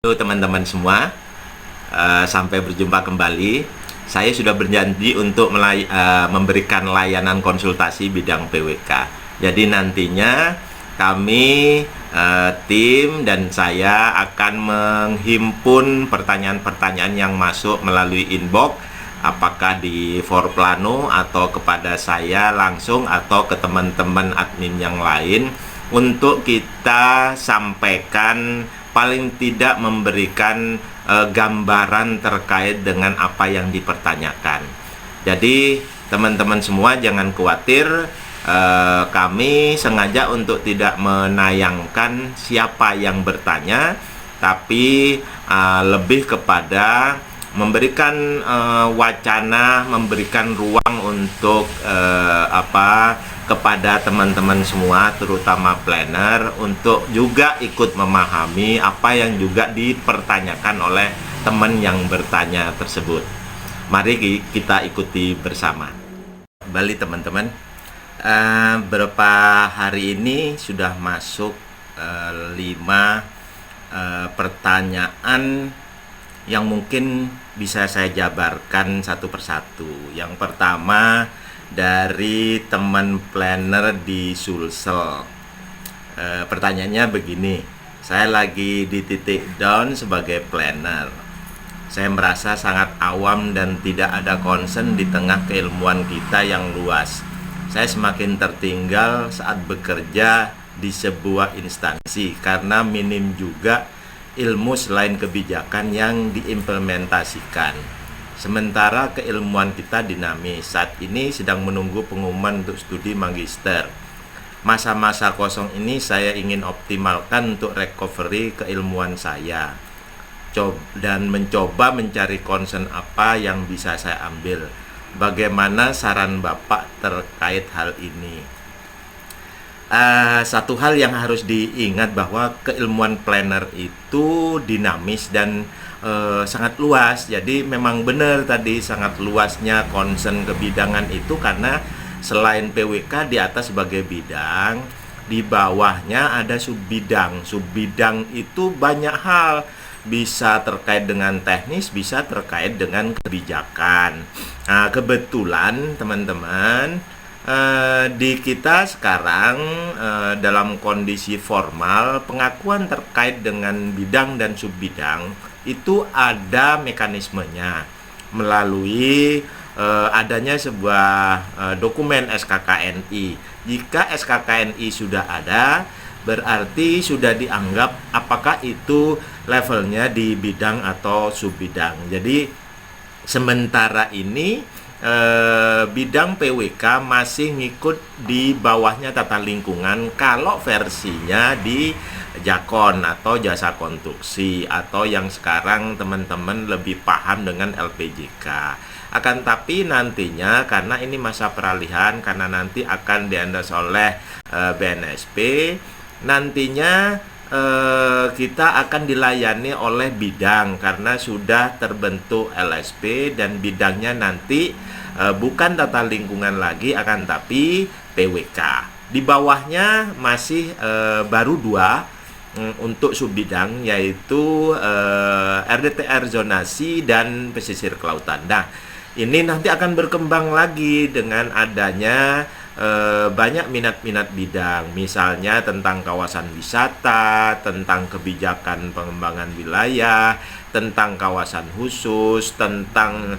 Halo teman-teman semua, sampai berjumpa kembali. Saya sudah berjanji untuk memberikan layanan konsultasi bidang PWK. Jadi nantinya kami, tim dan saya akan menghimpun pertanyaan-pertanyaan yang masuk melalui inbox, apakah di Forplano atau kepada saya langsung atau ke teman-teman admin yang lain, untuk kita sampaikan, paling tidak memberikan gambaran terkait dengan apa yang dipertanyakan. Jadi teman-teman semua jangan khawatir, kami sengaja untuk tidak menayangkan siapa yang bertanya, tapi lebih kepada memberikan wacana, memberikan ruang untuk kepada teman-teman semua, terutama planner, untuk juga ikut memahami apa yang juga dipertanyakan oleh teman yang bertanya tersebut. Mari kita ikuti bersama. Kembali teman-teman, beberapa hari ini sudah masuk 5 pertanyaan yang mungkin bisa saya jabarkan satu persatu. Yang pertama dari teman planner di Sulsel. Pertanyaannya begini, saya lagi di titik down sebagai planner. Saya merasa sangat awam dan tidak ada concern di tengah keilmuan kita yang luas. Saya semakin tertinggal saat bekerja di sebuah instansi karena minim juga ilmu selain kebijakan yang diimplementasikan. Sementara keilmuan kita dinamis. Saat ini sedang menunggu pengumuman untuk studi magister. Masa-masa kosong ini saya ingin optimalkan untuk recovery keilmuan saya dan mencoba mencari concern apa yang bisa saya ambil. Bagaimana saran Bapak terkait hal ini? Satu hal yang harus diingat bahwa keilmuan planner itu dinamis dan sangat luas. Jadi memang benar tadi, sangat luasnya concern kebidangan itu, karena selain PWK di atas sebagai bidang, di bawahnya ada subbidang. Subbidang itu banyak hal, bisa terkait dengan teknis, bisa terkait dengan kebijakan. Nah, kebetulan teman-teman, di kita sekarang dalam kondisi formal, pengakuan terkait dengan bidang dan subbidang itu ada mekanismenya melalui adanya sebuah dokumen SKKNI. Jika SKKNI sudah ada, berarti sudah dianggap apakah itu levelnya di bidang atau subbidang. Jadi sementara ini bidang PWK masih ngikut di bawahnya tata lingkungan kalau versinya di Jakon atau jasa konstruksi, atau yang sekarang teman-teman lebih paham dengan LPJK. Akan tapi nantinya, karena ini masa peralihan, karena nanti akan diendos oleh BNSP, nantinya kita akan dilayani oleh bidang karena sudah terbentuk LSP, dan bidangnya nanti bukan tata lingkungan lagi, akan tapi PWK. Di bawahnya masih baru 2 untuk subbidang, yaitu RDTR zonasi dan pesisir kelautan. Nah, ini nanti akan berkembang lagi dengan adanya banyak minat-minat bidang, misalnya tentang kawasan wisata, tentang kebijakan pengembangan wilayah, tentang kawasan khusus, tentang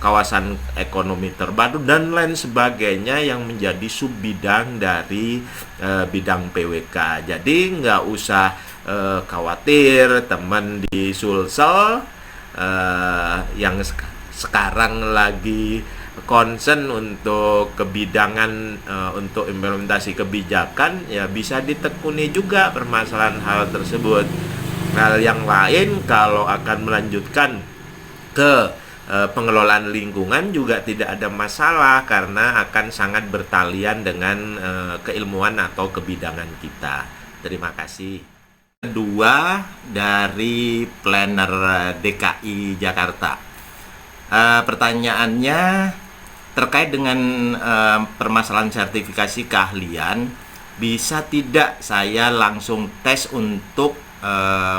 kawasan ekonomi terpadu, dan lain sebagainya yang menjadi subbidang dari bidang PWK. Jadi nggak usah khawatir teman di Sulsel yang sekarang lagi concern untuk kebidangan, untuk implementasi kebijakan, ya bisa ditekuni juga permasalahan hal tersebut. Hal yang lain kalau akan melanjutkan ke pengelolaan lingkungan juga tidak ada masalah, karena akan sangat bertalian dengan keilmuan atau kebidangan kita. Terima kasih. Kedua dari planner DKI Jakarta. Pertanyaannya terkait dengan permasalahan sertifikasi keahlian. Bisa tidak saya langsung tes untuk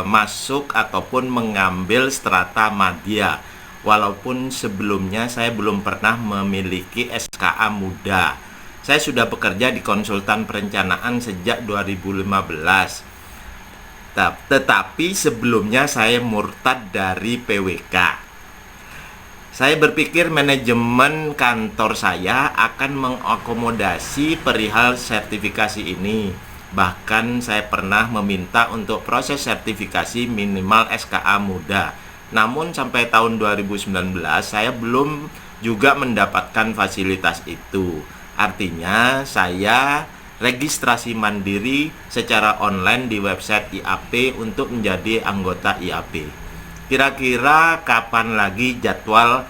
masuk ataupun mengambil strata madya. Walaupun sebelumnya saya belum pernah memiliki SKA muda. Saya sudah bekerja di konsultan perencanaan sejak 2015. Tetapi sebelumnya saya murtad dari PWK. Saya berpikir manajemen kantor saya akan mengakomodasi perihal sertifikasi ini. Bahkan saya pernah meminta untuk proses sertifikasi minimal SKA muda. Namun sampai tahun 2019 saya belum juga mendapatkan fasilitas itu. Artinya saya registrasi mandiri secara online di website IAP untuk menjadi anggota IAP. Kira-kira kapan lagi jadwal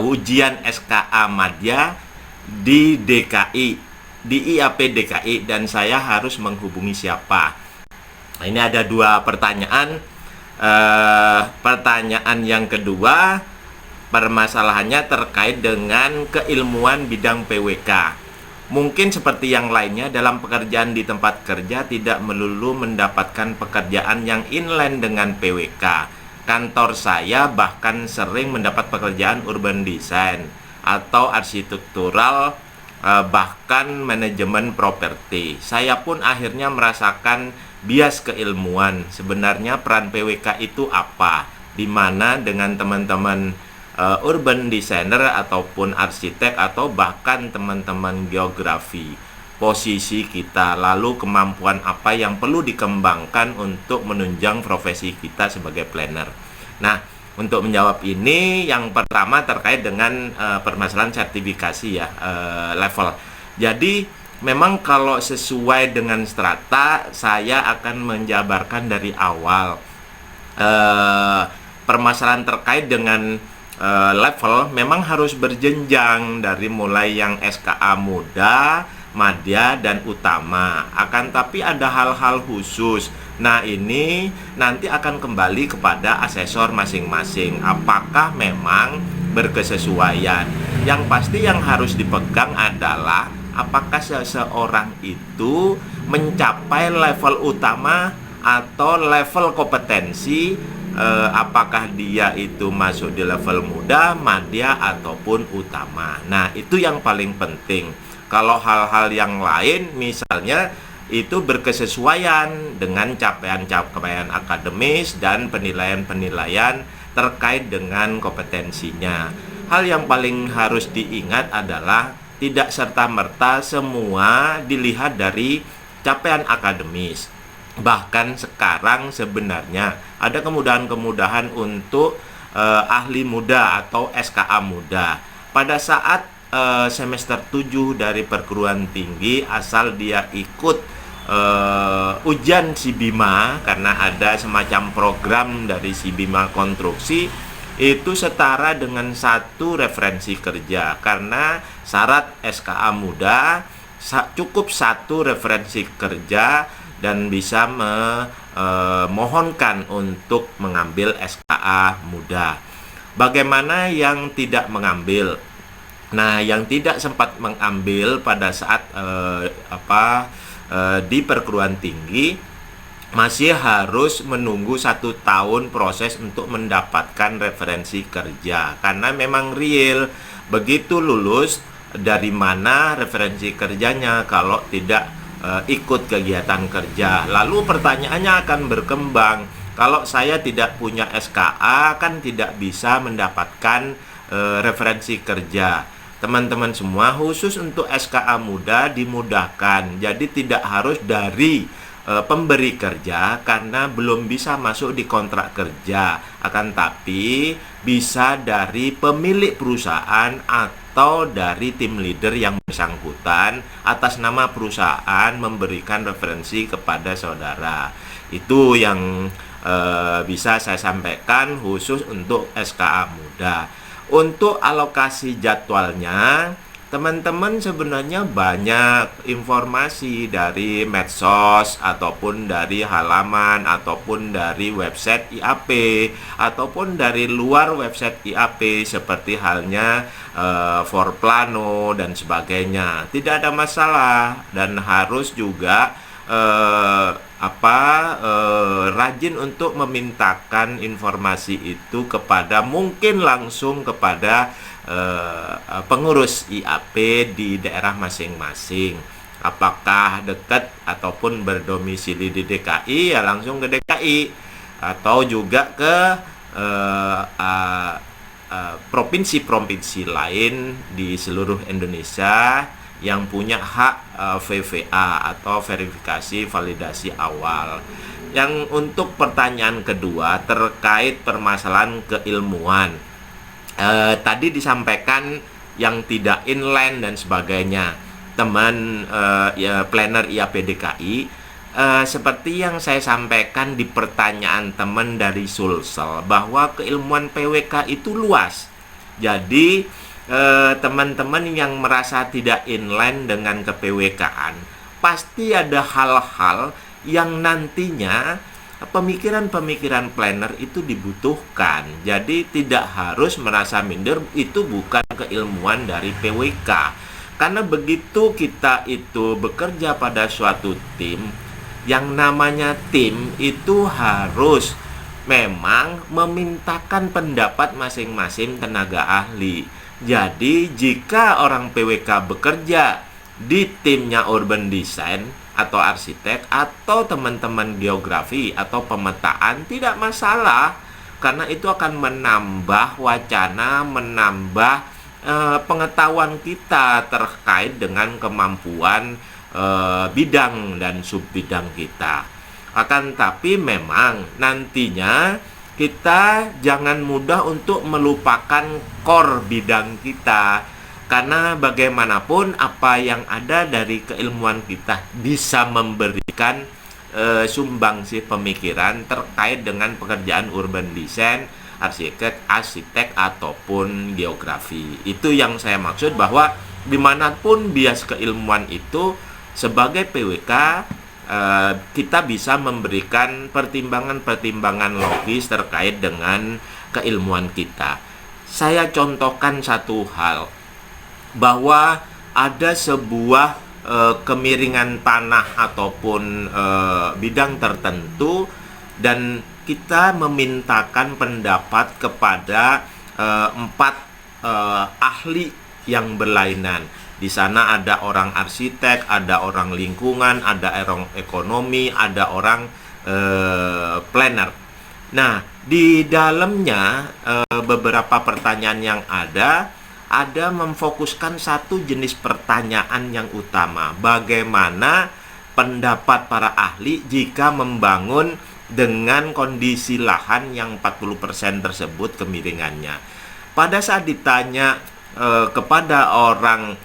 ujian SKA Madya di DKI, di IAP DKI, dan saya harus menghubungi siapa? Nah, ini ada dua pertanyaan. Pertanyaan yang kedua, permasalahannya terkait dengan keilmuan bidang PWK. Mungkin seperti yang lainnya, dalam pekerjaan di tempat kerja tidak melulu mendapatkan pekerjaan yang inline dengan PWK. Kantor saya bahkan sering mendapat pekerjaan urban design atau arsitektural, bahkan manajemen properti. Saya pun akhirnya merasakan bias keilmuan. Sebenarnya peran PWK itu apa? Di mana dengan teman-teman urban designer ataupun arsitek atau bahkan teman-teman geografi, posisi kita, lalu kemampuan apa yang perlu dikembangkan untuk menunjang profesi kita sebagai planner. Nah, untuk menjawab ini, yang pertama terkait dengan permasalahan sertifikasi ya, level. Jadi memang kalau sesuai dengan strata, saya akan menjabarkan dari awal. Permasalahan terkait dengan level memang harus berjenjang dari mulai yang SKA muda, madya, dan utama. Akan tapi ada hal-hal khusus. Nah, ini nanti akan kembali kepada asesor masing-masing. Apakah memang berkesesuaian? Yang pasti yang harus dipegang adalah apakah seseorang itu mencapai level utama atau level kompetensi, apakah dia itu masuk di level muda, madya, ataupun utama. Nah, itu yang paling penting. Kalau hal-hal yang lain misalnya itu berkesesuaian dengan capaian-capaian akademis dan penilaian-penilaian terkait dengan kompetensinya. Hal yang paling harus diingat adalah tidak serta-merta semua dilihat dari capaian akademis. Bahkan sekarang sebenarnya ada kemudahan-kemudahan untuk ahli muda atau SKA muda. Pada saat semester 7 dari perguruan tinggi, asal dia ikut ujian SIBIMA, karena ada semacam program dari SIBIMA konstruksi, itu setara dengan 1 referensi kerja. Karena syarat SKA muda cukup 1 referensi kerja dan bisa memohonkan untuk mengambil SKA muda. Bagaimana yang tidak mengambil? Nah, yang tidak sempat mengambil pada saat di perguruan tinggi masih harus menunggu 1 tahun proses untuk mendapatkan referensi kerja. Karena memang real, begitu lulus, dari mana referensi kerjanya kalau tidak ikut kegiatan kerja. Lalu pertanyaannya akan berkembang, kalau saya tidak punya SKA kan tidak bisa mendapatkan referensi kerja. Teman-teman semua, khusus untuk SKA muda dimudahkan. Jadi tidak harus dari pemberi kerja karena belum bisa masuk di kontrak kerja. Akan tapi bisa dari pemilik perusahaan atau dari tim leader yang bersangkutan atas nama perusahaan memberikan referensi kepada saudara. Itu yang bisa saya sampaikan khusus untuk SKA muda. Untuk alokasi jadwalnya, teman-teman sebenarnya banyak informasi dari medsos ataupun dari halaman ataupun dari website IAP ataupun dari luar website IAP seperti halnya Forplano dan sebagainya. Tidak ada masalah, dan harus juga rajin untuk memintakan informasi itu kepada, mungkin langsung kepada pengurus IAP di daerah masing-masing. Apakah dekat ataupun berdomisili di DKI, ya langsung ke DKI, atau juga ke provinsi-provinsi lain di seluruh Indonesia yang punya hak VVA atau verifikasi validasi awal. Yang untuk pertanyaan kedua terkait permasalahan keilmuan, tadi disampaikan yang tidak inline dan sebagainya, teman planner IAP DKI, seperti yang saya sampaikan di pertanyaan teman dari Sulsel, bahwa keilmuan PWK itu luas. Jadi teman-teman yang merasa tidak inline dengan ke-PWK-an, pasti ada hal-hal yang nantinya pemikiran-pemikiran planner itu dibutuhkan. Jadi tidak harus merasa minder, itu bukan keilmuan dari PWK. Karena begitu kita itu bekerja pada suatu tim, yang namanya tim itu harus memang memintakan pendapat masing-masing tenaga ahli. Jadi jika orang PWK bekerja di timnya urban design atau arsitek atau teman-teman geografi atau pemetaan, tidak masalah, karena itu akan menambah wacana, menambah pengetahuan kita terkait dengan kemampuan bidang dan subbidang kita. Akan tapi memang nantinya kita jangan mudah untuk melupakan core bidang kita, karena bagaimanapun apa yang ada dari keilmuan kita bisa memberikan sumbangsi pemikiran terkait dengan pekerjaan urban design, arsitek ataupun geografi. Itu yang saya maksud, bahwa dimanapun bias keilmuan itu, sebagai PWK kita bisa memberikan pertimbangan-pertimbangan logis terkait dengan keilmuan kita. Saya contohkan satu hal, bahwa ada sebuah kemiringan tanah ataupun bidang tertentu, dan kita memintakan pendapat kepada 4 ahli yang berlainan. Di sana ada orang arsitek, ada orang lingkungan, ada orang ekonomi, ada orang planner. Nah, di dalamnya beberapa pertanyaan yang ada memfokuskan satu jenis pertanyaan yang utama. Bagaimana pendapat para ahli jika membangun dengan kondisi lahan yang 40% tersebut kemiringannya? Pada saat ditanya kepada orang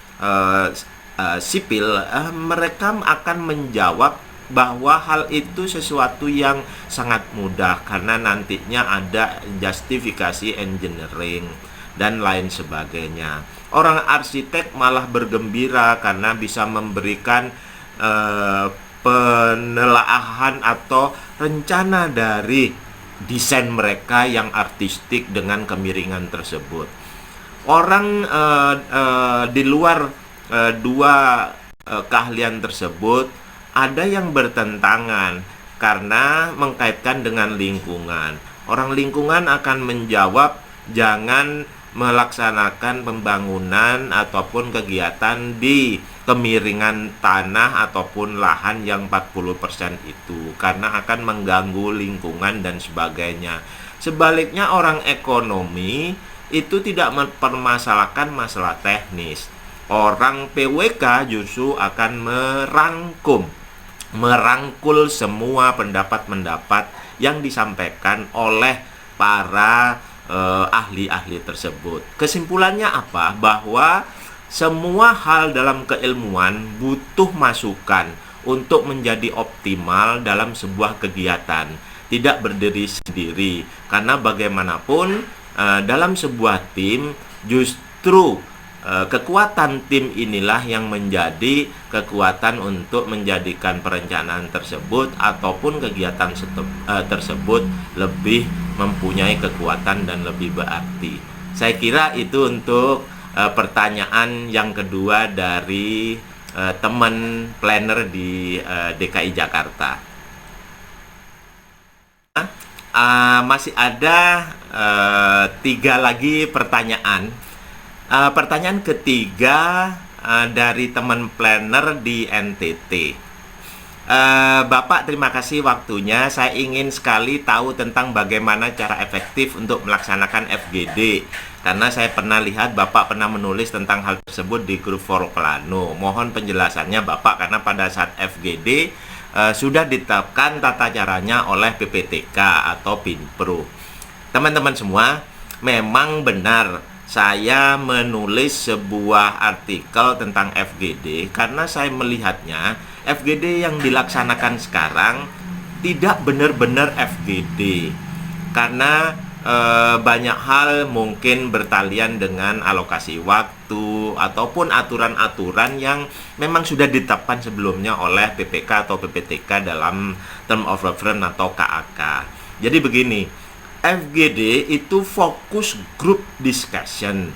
sipil, mereka akan menjawab bahwa hal itu sesuatu yang sangat mudah, karena nantinya ada justifikasi engineering dan lain sebagainya. Orang arsitek malah bergembira karena bisa memberikan penelaahan atau rencana dari desain mereka yang artistik dengan kemiringan tersebut. Orang di luar dua keahlian tersebut ada yang bertentangan karena mengkaitkan dengan lingkungan. Orang lingkungan akan menjawab jangan melaksanakan pembangunan ataupun kegiatan di kemiringan tanah ataupun lahan yang 40% itu, karena akan mengganggu lingkungan dan sebagainya. Sebaliknya orang ekonomi itu tidak mempermasalahkan masalah teknis. Orang PWK justru akan merangkul semua pendapat-pendapat yang disampaikan oleh para ahli-ahli tersebut. Kesimpulannya apa? Bahwa semua hal dalam keilmuan butuh masukan untuk menjadi optimal dalam sebuah kegiatan, tidak berdiri sendiri, karena bagaimanapun dalam sebuah tim justru kekuatan tim inilah yang menjadi kekuatan untuk menjadikan perencanaan tersebut ataupun kegiatan tersebut lebih mempunyai kekuatan dan lebih berarti. Saya kira itu untuk pertanyaan yang kedua dari teman planner di DKI Jakarta. Masih ada 3 lagi pertanyaan. Pertanyaan ketiga dari teman planner di NTT. Bapak, terima kasih waktunya. Saya ingin sekali tahu tentang bagaimana cara efektif untuk melaksanakan FGD. Karena saya pernah lihat Bapak pernah menulis tentang hal tersebut di grup Forplano. Mohon penjelasannya Bapak, karena pada saat FGD sudah ditetapkan tata caranya oleh PPTK atau Pinpro. Teman-teman semua, memang benar saya menulis sebuah artikel tentang FGD karena saya melihatnya FGD yang dilaksanakan sekarang tidak benar-benar FGD, karena banyak hal mungkin bertalian dengan alokasi waktu ataupun aturan-aturan yang memang sudah ditetapkan sebelumnya oleh PPK atau PPTK dalam Term of Reference atau KAK. Jadi begini, FGD itu fokus group discussion.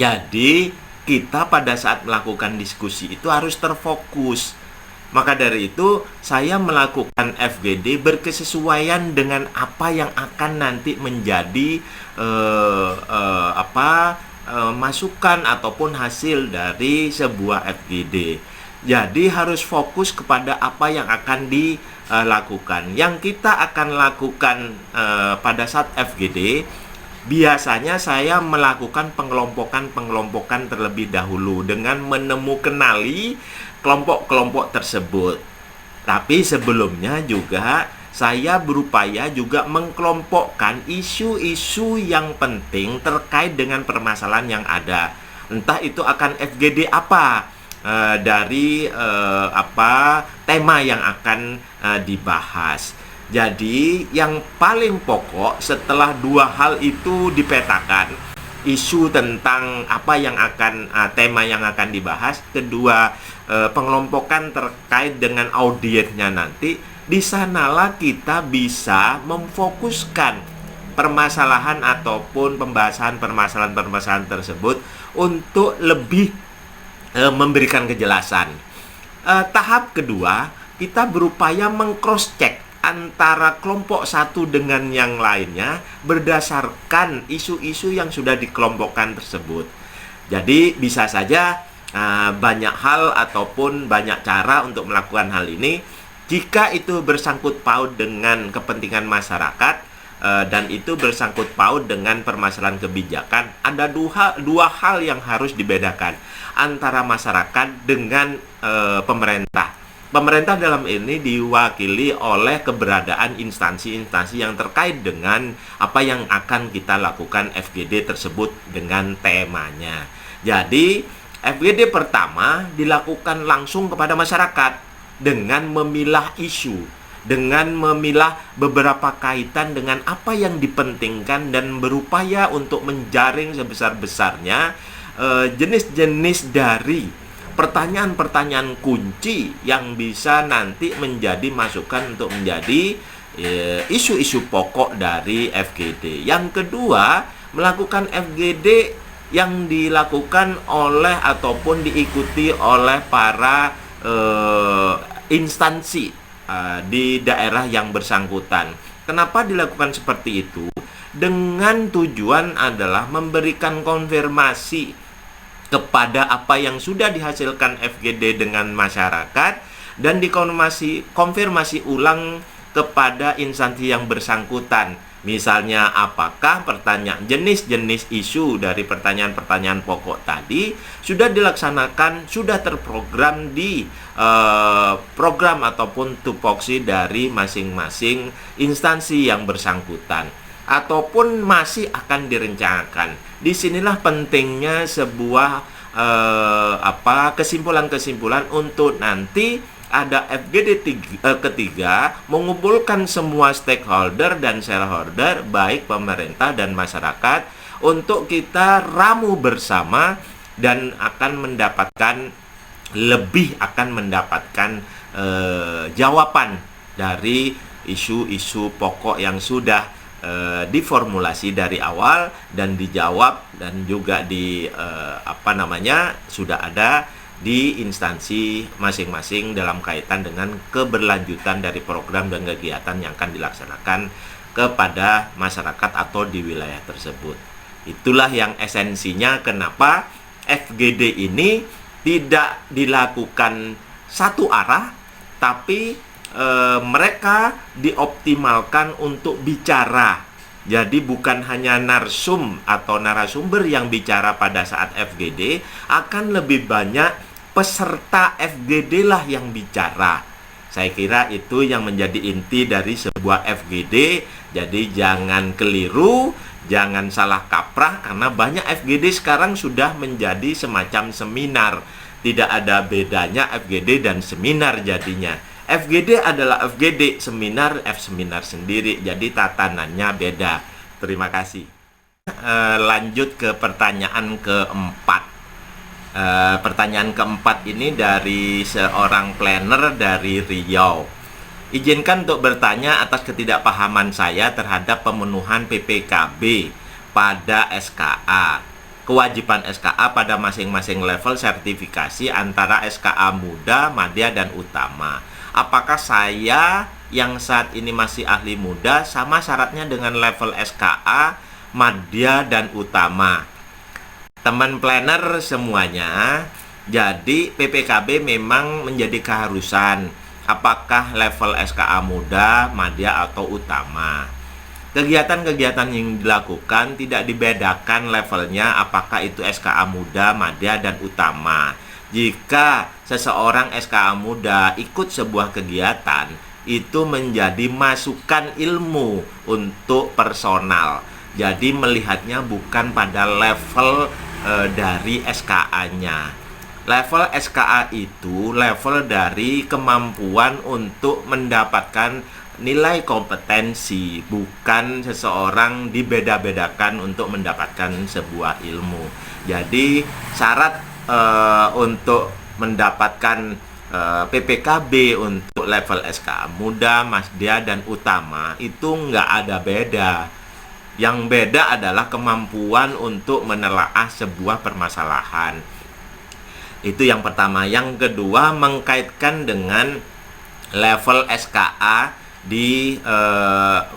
Jadi kita pada saat melakukan diskusi itu harus terfokus. Maka dari itu saya melakukan FGD berkesesuaian dengan apa yang akan nanti menjadi masukan ataupun hasil dari sebuah FGD. Jadi harus fokus kepada apa yang akan dilakukan. Yang kita akan lakukan pada saat FGD, biasanya saya melakukan pengelompokan terlebih dahulu dengan kenali kelompok-kelompok tersebut. Tapi sebelumnya juga saya berupaya juga mengkelompokkan isu-isu yang penting terkait dengan permasalahan yang ada. Entah itu akan FGD apa, dari tema yang akan dibahas. Jadi yang paling pokok setelah 2 hal itu dipetakan, isu tentang apa yang akan tema yang akan dibahas, kedua pengelompokan terkait dengan audiensnya nanti, di sanalah kita bisa memfokuskan permasalahan ataupun pembahasan permasalahan tersebut untuk lebih memberikan kejelasan. Tahap kedua, kita berupaya meng-cross check antara kelompok satu dengan yang lainnya berdasarkan isu-isu yang sudah dikelompokkan tersebut. Jadi bisa saja banyak hal ataupun banyak cara untuk melakukan hal ini. Jika itu bersangkut paut dengan kepentingan masyarakat dan itu bersangkut paut dengan permasalahan kebijakan, ada dua hal yang harus dibedakan antara masyarakat dengan pemerintah. Pemerintah dalam ini diwakili oleh keberadaan instansi-instansi yang terkait dengan apa yang akan kita lakukan FGD tersebut dengan temanya. Jadi FGD pertama dilakukan langsung kepada masyarakat dengan memilah isu, dengan memilah beberapa kaitan dengan apa yang dipentingkan dan berupaya untuk menjaring sebesar-besarnya jenis-jenis dari pertanyaan-pertanyaan kunci yang bisa nanti menjadi masukan untuk menjadi isu-isu pokok dari FGD. Yang kedua, melakukan FGD yang dilakukan oleh ataupun diikuti oleh para instansi di daerah yang bersangkutan. Kenapa dilakukan seperti itu? Dengan tujuan adalah memberikan konfirmasi kepada apa yang sudah dihasilkan FGD dengan masyarakat dan dikonfirmasi ulang kepada instansi yang bersangkutan. Misalnya apakah pertanyaan jenis-jenis isu dari pertanyaan-pertanyaan pokok tadi sudah dilaksanakan, sudah terprogram di program ataupun tupoksi dari masing-masing instansi yang bersangkutan, ataupun masih akan direncanakan. Disinilah pentingnya sebuah kesimpulan-kesimpulan untuk nanti ada FGD ketiga, mengumpulkan semua stakeholder dan shareholder, baik pemerintah dan masyarakat, untuk kita ramu bersama dan akan mendapatkan jawaban dari isu-isu pokok yang sudah diformulasi dari awal dan dijawab dan juga sudah ada di instansi masing-masing dalam kaitan dengan keberlanjutan dari program dan kegiatan yang akan dilaksanakan kepada masyarakat atau di wilayah tersebut. Itulah yang esensinya kenapa FGD ini tidak dilakukan satu arah, tapi mereka dioptimalkan untuk bicara. Jadi bukan hanya narsum atau narasumber yang bicara pada saat FGD, akan lebih banyak peserta FGD lah yang bicara. Saya kira itu yang menjadi inti dari sebuah FGD. Jadi jangan keliru, jangan salah kaprah, karena banyak FGD sekarang sudah menjadi semacam seminar. Tidak ada bedanya FGD dan seminar jadinya. FGD adalah FGD, seminar seminar sendiri. Jadi tatanannya beda. Terima kasih. Lanjut ke pertanyaan keempat. Pertanyaan keempat ini dari seorang planner dari Riau. Izinkan untuk bertanya atas ketidakpahaman saya terhadap pemenuhan PPKB pada SKA. Kewajiban SKA pada masing-masing level sertifikasi antara SKA muda, madya, dan utama. Apakah saya yang saat ini masih ahli muda sama syaratnya dengan level SKA, madya, dan utama? Teman planner semuanya, jadi PPKB memang menjadi keharusan. Apakah level SKA muda, madya, atau utama? Kegiatan-kegiatan yang dilakukan tidak dibedakan levelnya apakah itu SKA muda, madya, dan utama. Jika seseorang SKA muda ikut sebuah kegiatan, itu menjadi masukan ilmu untuk personal. Jadi melihatnya bukan pada level dari SKA-nya. Level SKA itu level dari kemampuan untuk mendapatkan nilai kompetensi, bukan seseorang dibeda-bedakan untuk mendapatkan sebuah ilmu. Jadi syarat untuk mendapatkan PPKB untuk level SKA muda, madya, dan utama itu nggak ada beda. Yang beda adalah kemampuan untuk menelaah sebuah permasalahan. Itu yang pertama. Yang kedua, mengkaitkan dengan level SKA di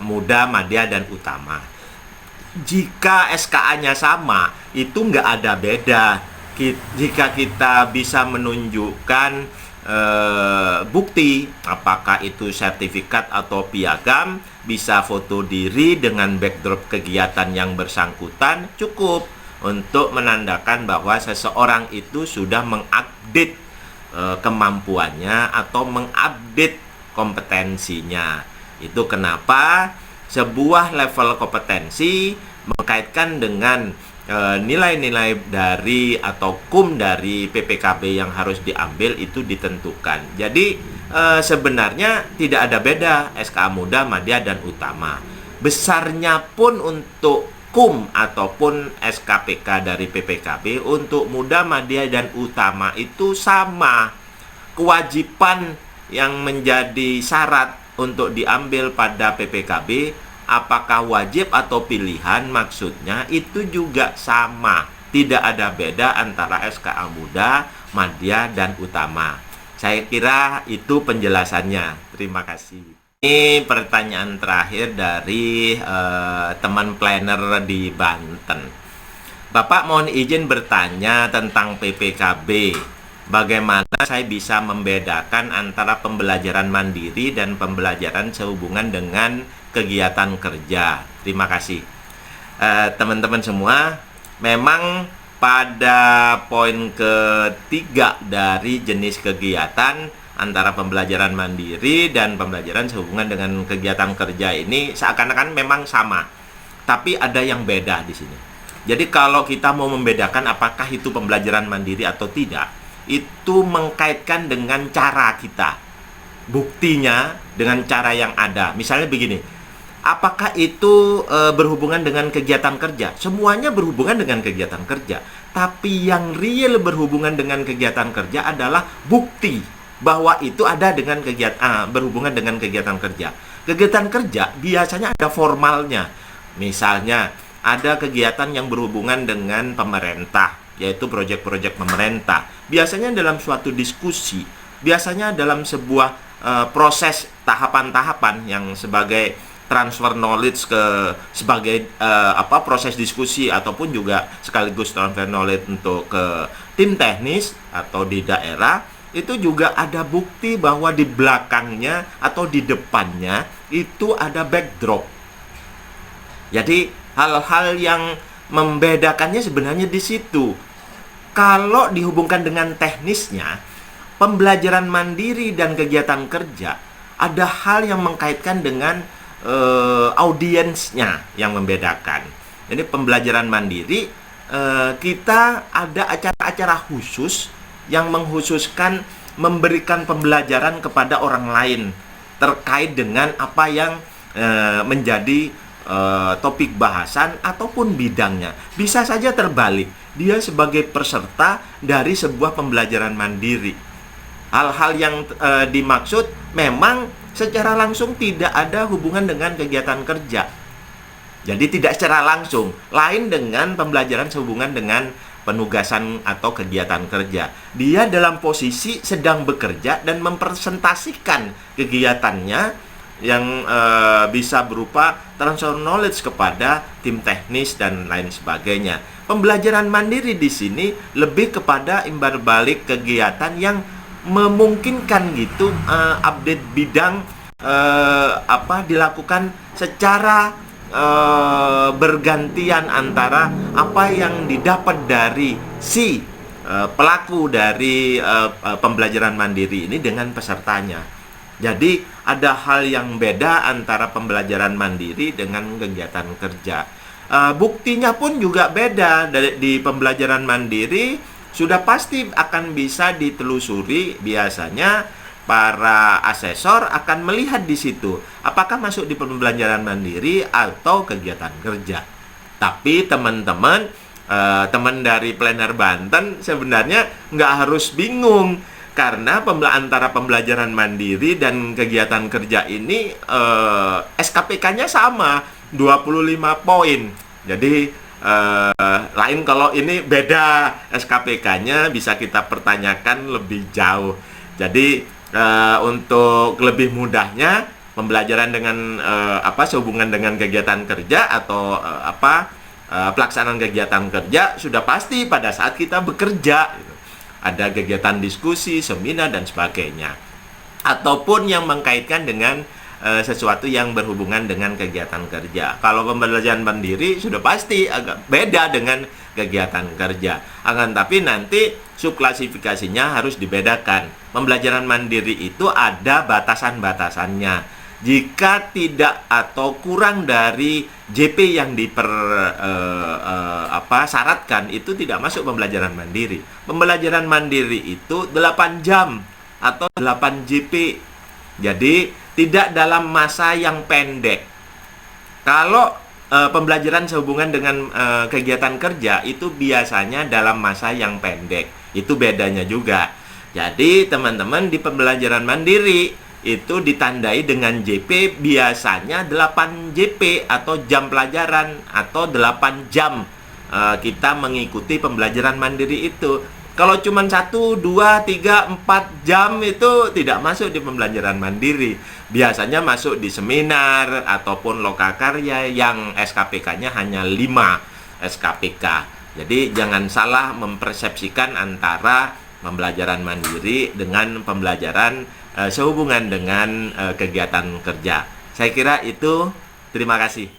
muda, madya, dan utama. Jika SKA-nya sama, itu nggak ada beda. Jika kita bisa menunjukkan bukti, apakah itu sertifikat atau piagam, bisa foto diri dengan backdrop kegiatan yang bersangkutan, cukup untuk menandakan bahwa seseorang itu sudah mengupdate kemampuannya atau mengupdate kompetensinya. Itu kenapa sebuah level kompetensi mengkaitkan dengan nilai-nilai dari atau kum dari PPKB yang harus diambil itu ditentukan. Jadi sebenarnya tidak ada beda SKA muda, madya, dan utama. Besarnya pun untuk kum ataupun SKPK dari PPKB untuk muda, madya, dan utama itu sama. Kewajiban yang menjadi syarat untuk diambil pada PPKB, apakah wajib atau pilihan, maksudnya itu juga sama. Tidak ada beda antara SKA muda, madya, dan utama. Saya kira itu penjelasannya. Terima kasih. Ini pertanyaan terakhir dari teman planner di Banten. Bapak mohon izin bertanya tentang PPKB. Bagaimana saya bisa membedakan antara pembelajaran mandiri dan pembelajaran sehubungan dengan kegiatan kerja? Terima kasih. Teman-teman semua, memang pada poin ketiga dari jenis kegiatan antara pembelajaran mandiri dan pembelajaran sehubungan dengan kegiatan kerja ini seakan-akan memang sama, tapi ada yang beda di sini. Jadi kalau kita mau membedakan apakah itu pembelajaran mandiri atau tidak, itu mengkaitkan dengan cara kita, buktinya dengan cara yang ada. Misalnya begini, apakah itu berhubungan dengan kegiatan kerja? Semuanya berhubungan dengan kegiatan kerja, tapi yang real berhubungan dengan kegiatan kerja adalah bukti bahwa itu ada dengan kegiatan berhubungan dengan kegiatan kerja. Kegiatan kerja biasanya ada formalnya. Misalnya ada kegiatan yang berhubungan dengan pemerintah, yaitu proyek-proyek pemerintah. Biasanya dalam suatu diskusi, biasanya dalam sebuah proses tahapan-tahapan yang sebagai transfer knowledge sebagai proses diskusi ataupun juga sekaligus transfer knowledge untuk ke tim teknis atau di daerah, itu juga ada bukti bahwa di belakangnya atau di depannya itu ada backdrop. Jadi hal-hal yang membedakannya sebenarnya di situ. Kalau dihubungkan dengan teknisnya, pembelajaran mandiri dan kegiatan kerja, ada hal yang mengkaitkan dengan audiensnya yang membedakan. Jadi pembelajaran mandiri, kita ada acara-acara khusus yang menghususkan memberikan pembelajaran kepada orang lain terkait dengan apa yang menjadi topik bahasan ataupun bidangnya. Bisa saja terbalik, dia sebagai peserta dari sebuah pembelajaran mandiri. Hal-hal yang dimaksud memang secara langsung tidak ada hubungan dengan kegiatan kerja. Jadi tidak secara langsung, lain dengan pembelajaran sehubungan dengan penugasan atau kegiatan kerja. Dia dalam posisi sedang bekerja dan mempresentasikan kegiatannya yang bisa berupa transfer knowledge kepada tim teknis dan lain sebagainya. Pembelajaran mandiri di sini lebih kepada imbal balik kegiatan yang memungkinkan gitu update bidang dilakukan secara bergantian antara apa yang didapat dari si pelaku dari pembelajaran mandiri ini dengan pesertanya. Jadi ada hal yang beda antara pembelajaran mandiri dengan kegiatan kerja. Buktinya pun juga beda. Di pembelajaran mandiri sudah pasti akan bisa ditelusuri. Biasanya para asesor akan melihat di situ apakah masuk di pembelajaran mandiri atau kegiatan kerja. Tapi teman-teman, teman dari Planner Banten sebenarnya nggak harus bingung, karena antara pembelajaran mandiri dan kegiatan kerja ini SKPK-nya sama, 25 poin. Jadi lain kalau ini beda SKPK-nya, bisa kita pertanyakan lebih jauh. Jadi untuk lebih mudahnya, pembelajaran dengan sehubungan dengan kegiatan kerja atau pelaksanaan kegiatan kerja sudah pasti pada saat kita bekerja. Ada kegiatan diskusi, seminar, dan sebagainya. Ataupun yang mengkaitkan dengan sesuatu yang berhubungan dengan kegiatan kerja. Kalau pembelajaran mandiri sudah pasti agak beda dengan kegiatan kerja. Akan tapi nanti subklasifikasinya harus dibedakan. Pembelajaran mandiri itu ada batasan-batasannya. Jika tidak atau kurang dari JP yang syaratkan, itu tidak masuk pembelajaran mandiri. Pembelajaran mandiri itu 8 jam atau 8 JP. Jadi tidak dalam masa yang pendek. Kalau pembelajaran sehubungan dengan kegiatan kerja itu biasanya dalam masa yang pendek. Itu bedanya juga. Jadi teman-teman, di pembelajaran mandiri itu ditandai dengan JP, biasanya 8 JP atau jam pelajaran, atau 8 jam kita mengikuti pembelajaran mandiri itu. Kalau cuma 1, 2, 3, 4 jam itu tidak masuk di pembelajaran mandiri. Biasanya masuk di seminar ataupun lokakarya yang SKPK-nya hanya 5 SKPK. Jadi jangan salah mempersepsikan antara pembelajaran mandiri dengan pembelajaran sehubungan dengan kegiatan kerja. Saya kira itu. Terima kasih.